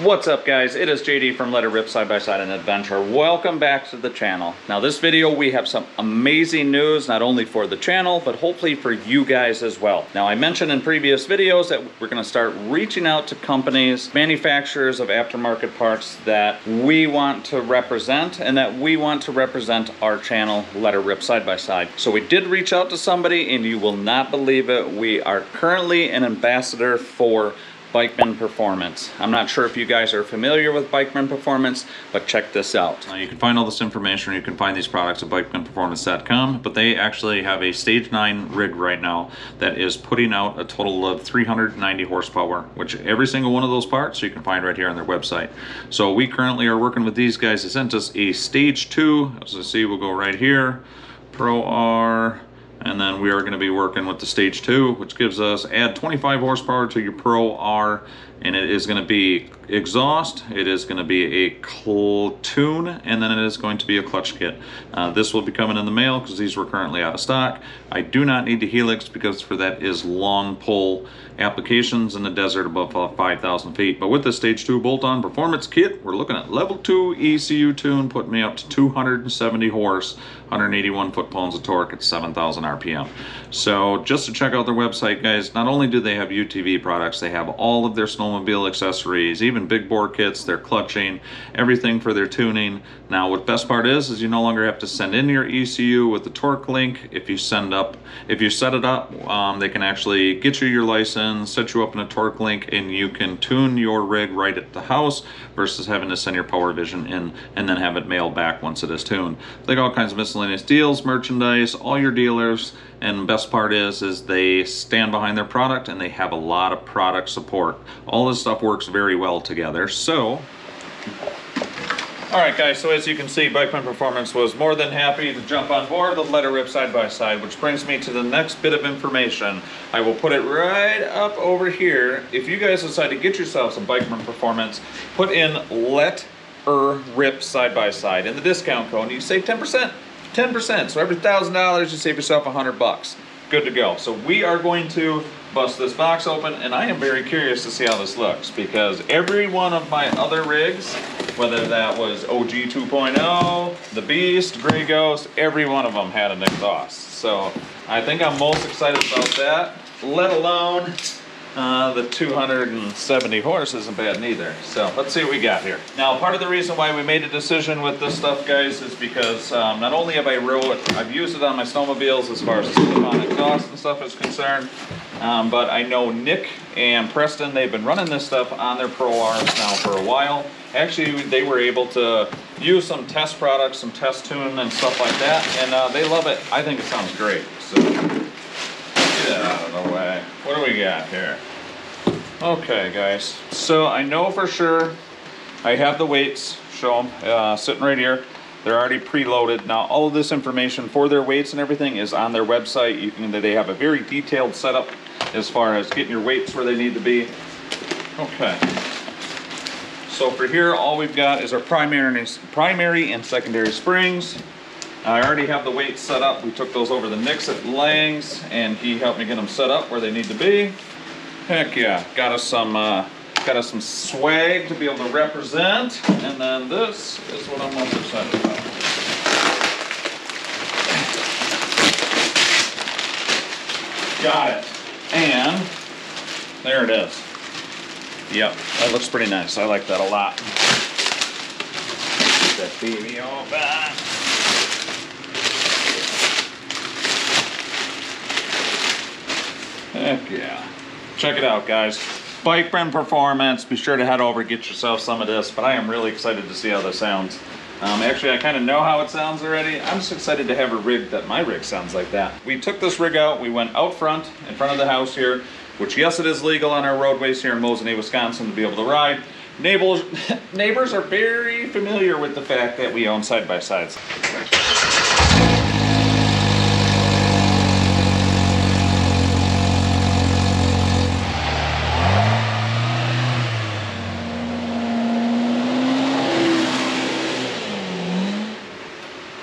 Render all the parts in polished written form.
What's up, guys? It is JD from Let It Rip Side by Side and Adventure. Welcome back to the channel. Now this video we have some amazing news, not only for the channel but hopefully for you guys as well. Now I mentioned in previous videos that we're going to start reaching out to companies, manufacturers of aftermarket parts that we want to represent and that we want to represent our channel Let It Rip Side by Side. So we did reach out to somebody, and you will not believe it, we are currently an ambassador for Bikeman Performance. I'm not sure if you guys are familiar with Bikeman Performance, but check this out. Now you can find all this information, or you can find these products at bikemanperformance.com, but they actually have a Stage 9 rig right now that is putting out a total of 390 horsepower, which every single one of those parts you can find right here on their website. So we currently are working with these guys. They sent us a Stage 2, as you see, we'll go right here, Pro R, and then we are going to be working with the Stage 2, which gives us, add 25 horsepower to your Pro R, and it is going to be exhaust, it is going to be a tune, and then it is going to be a clutch kit. This will be coming in the mail because these were currently out of stock. I do not need the Helix because for that is long pull applications in the desert above 5,000 feet. But with the Stage 2 bolt-on performance kit, we're looking at level 2 ECU tune, putting me up to 270 horse, 181 foot-pounds of torque at 7,000 RPM. So just to check out their website, guys, not only do they have UTV products, they have all of their snowmobile accessories, even big bore kits, their clutching, everything for their tuning. Now what best part is you no longer have to send in your ECU with the torque link. If you set it up, they can actually get you your license, set you up in a torque link, and you can tune your rig right at the house versus having to send your Power Vision in and then have it mailed back once it is tuned. They got all kinds of miscellaneous deals, merchandise, all your dealers, and best part is they stand behind their product and they have a lot of product support. All this stuff works very well together. So alright guys, so as you can see, Bikeman Performance was more than happy to jump on board the Let It Rip Side by Side, which brings me to the next bit of information. I will put it right up over here. If you guys decide to get yourself some Bikeman Performance, put in Let It Rip Side by Side in the discount code and you save 10%. 10%. So every $1,000 you save yourself $100. Good to go. So we are going to bust this box open, and I am very curious to see how this looks, because every one of my other rigs, whether that was OG 2.0, the Beast, Grey Ghost, every one of them had an exhaust. So I think I'm most excited about that, let alone the 270 horse isn't bad neither. So let's see what we got here. Now, part of the reason why we made a decision with this stuff, guys, is because not only have I've used it on my snowmobiles as far as slip-on exhaust and stuff is concerned, but I know Nick and Preston, they've been running this stuff on their Pro Rs now for a while. Actually, they were able to use some test products, some test tune and stuff like that, and they love it. I think it sounds great. So get out of the way. What do we got here? Okay, guys, so I know for sure I have the weights, show them, sitting right here. They're already preloaded. Now all of this information for their weights and everything is on their website. They have a very detailed setup as far as getting your weights where they need to be. Okay, so for here all we've got is our primary and secondary springs. I already have the weights set up. We took those over to Nick's at Lang's, and he helped me get them set up where they need to be. Heck yeah, got us some swag to be able to represent, and then this is what I'm most excited about. Got it, and there it is. Yep, that looks pretty nice. I like that a lot. Get that baby all back. Heck yeah. Check it out, guys. Bikeman Performance. Be sure to head over and get yourself some of this, but I am really excited to see how this sounds. Actually, I kind of know how it sounds already. I'm just excited to have a rig that my rig sounds like that. We took this rig out. We went out front, in front of the house here, which, yes, it is legal on our roadways here in Mosinee, Wisconsin to be able to ride. Neighbors are very familiar with the fact that we own side-by-sides.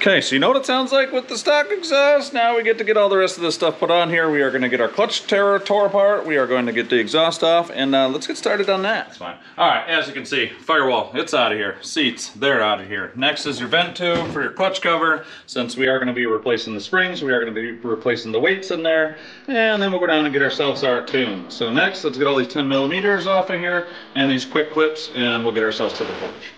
Okay, so you know what it sounds like with the stock exhaust. Now we get to get all the rest of this stuff put on here. We are going to get our clutch tore apart. We are going to get the exhaust off, and let's get started on that. That's fine. All right, as you can see, firewall, it's out of here. Seats, they're out of here. Next is your vent tube for your clutch cover. Since we are going to be replacing the springs, we are going to be replacing the weights in there, and then we'll go down and get ourselves our tune. So next, let's get all these 10 millimeters off of here and these quick clips, and we'll get ourselves to the porch.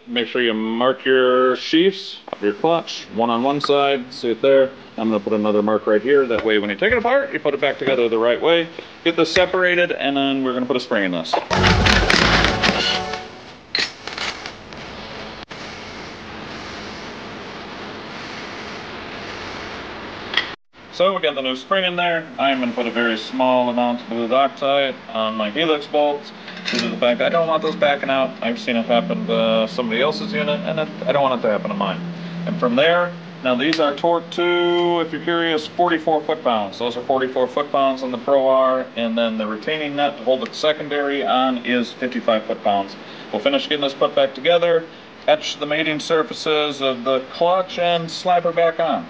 Make sure you mark your sheaths of your clutch, one on one side, see it there. I'm going to put another mark right here. That way when you take it apart, you put it back together the right way. Get this separated, and then we're going to put a spring in this. So we got the new spring in there. I'm going to put a very small amount of blue oxide on my helix bolts due to the fact I don't want those backing out. I've seen it happen to somebody else's unit, and I don't want it to happen to mine. And from there, now these are torqued to, if you're curious, 44 foot-pounds. Those are 44 foot-pounds on the Pro R, and then the retaining nut to hold the secondary on is 55 foot-pounds. We'll finish getting this put back together, etch the mating surfaces of the clutch, and slap her back on.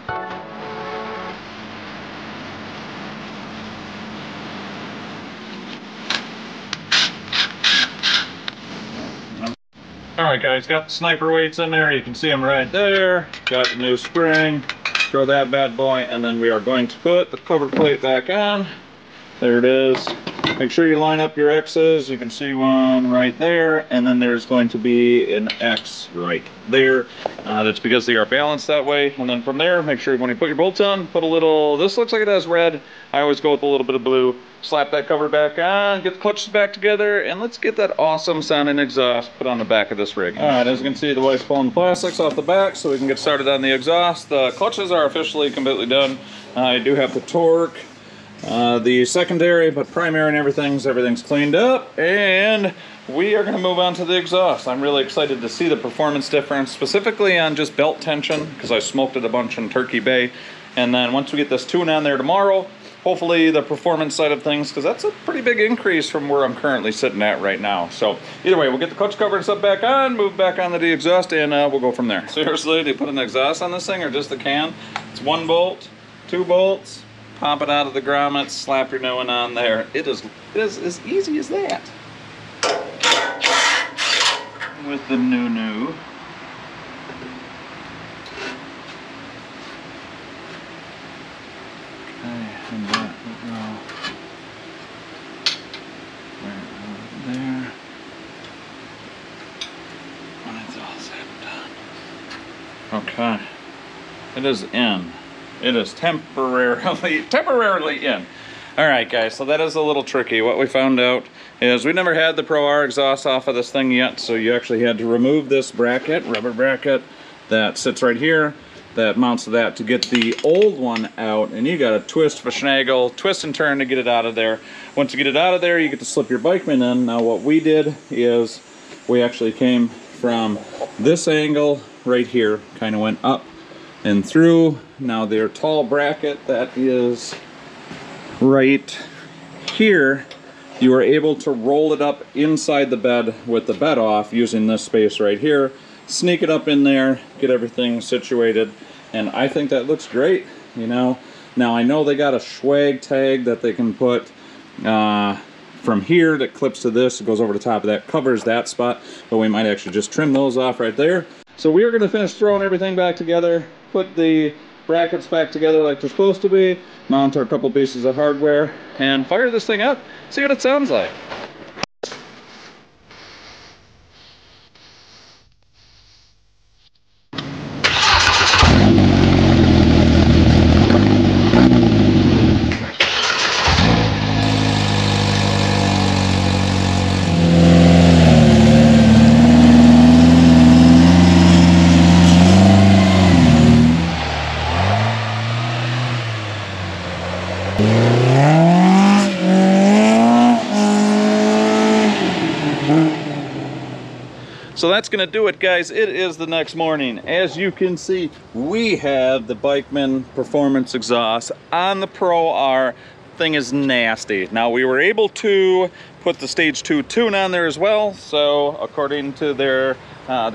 Alright guys, got the sniper weights in there. You can see them right there. Got the new spring. Throw that bad boy, and then we are going to put the cover plate back on. There it is. Make sure you line up your X's. You can see one right there, and then there's going to be an X right there. That's because they are balanced that way. And then from there, make sure when you put your bolts on, put a little, this looks like it has red. I always go with a little bit of blue. Slap that cover back on, get the clutches back together, and let's get that awesome sounding exhaust put on the back of this rig. Alright, as you can see, the wife's pulling the plastics off the back so we can get started on the exhaust. The clutches are officially completely done. I do have to torque the secondary, but primary and everything's cleaned up, and we are going to move on to the exhaust. I'm really excited to see the performance difference, specifically on just belt tension, because I smoked it a bunch in Turkey Bay. And then once we get this tune on there tomorrow, hopefully the performance side of things, because that's a pretty big increase from where I'm currently sitting at right now. So either way, we'll get the clutch cover and stuff back on, move back onto the exhaust, and we'll go from there. Seriously, do you put an exhaust on this thing or just the can? It's 1 bolt, 2 bolts, pop it out of the grommets, slap your new one on there. It is as easy as that. With the new. Okay, and that will go right there. When it's all said and done. Okay. It is in. It is temporarily in. Alright guys, so that is a little tricky. What we found out is we never had the Pro R exhaust off of this thing yet, so you actually had to remove this bracket, rubber bracket, that sits right here, that mounts to that to get the old one out, and you gotta twist, finagle, twist and turn to get it out of there. Once you get it out of there, you get to slip your Bikeman in. Now what we did is we actually came from this angle right here, kind of went up and through. Now their tall bracket that is right here, you are able to roll it up inside the bed with the bed off using this space right here, sneak it up in there, get everything situated, and I think that looks great, you know. Now I know they got a swag tag that they can put from here that clips to this, it goes over the top of that, covers that spot, but we might actually just trim those off right there. So we are going to finish throwing everything back together, put the brackets back together like they're supposed to be, mount our couple pieces of hardware, and fire this thing up, see what it sounds like. So that's gonna do it, guys. It is the next morning. As you can see, we have the Bikeman Performance exhaust on the Pro R, thing is nasty. Now, we were able to put the stage 2 tune on there as well. So according to their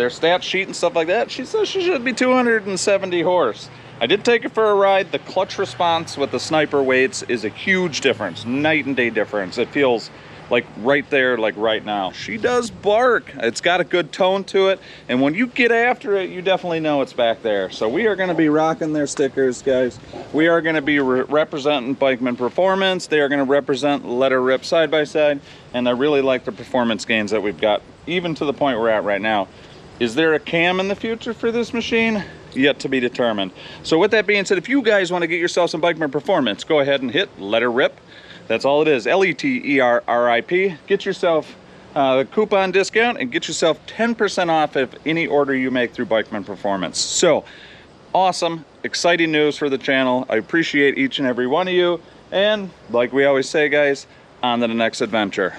stat sheet and stuff like that, she says she should be 270 horse. I did take it for a ride. The clutch response with the Sniper weights is a huge difference, night and day difference. It feels like right there, like right now. She does bark. It's got a good tone to it, and when you get after it, you definitely know it's back there. So we are going to be rocking their stickers, guys. We are going to be representing Bikeman Performance. They are going to represent Let Her Rip side by side, and I really like the performance gains that we've got, even to the point we're at right now. Is there a cam in the future for this machine? Yet to be determined. So with that being said, if you guys want to get yourself some Bikeman Performance, go ahead and hit Let Her Rip. That's all it is, LETERRIP. Get yourself a coupon discount and get yourself 10% off of any order you make through Bikeman Performance. So awesome, exciting news for the channel. I appreciate each and every one of you. And like we always say, guys, on to the next adventure.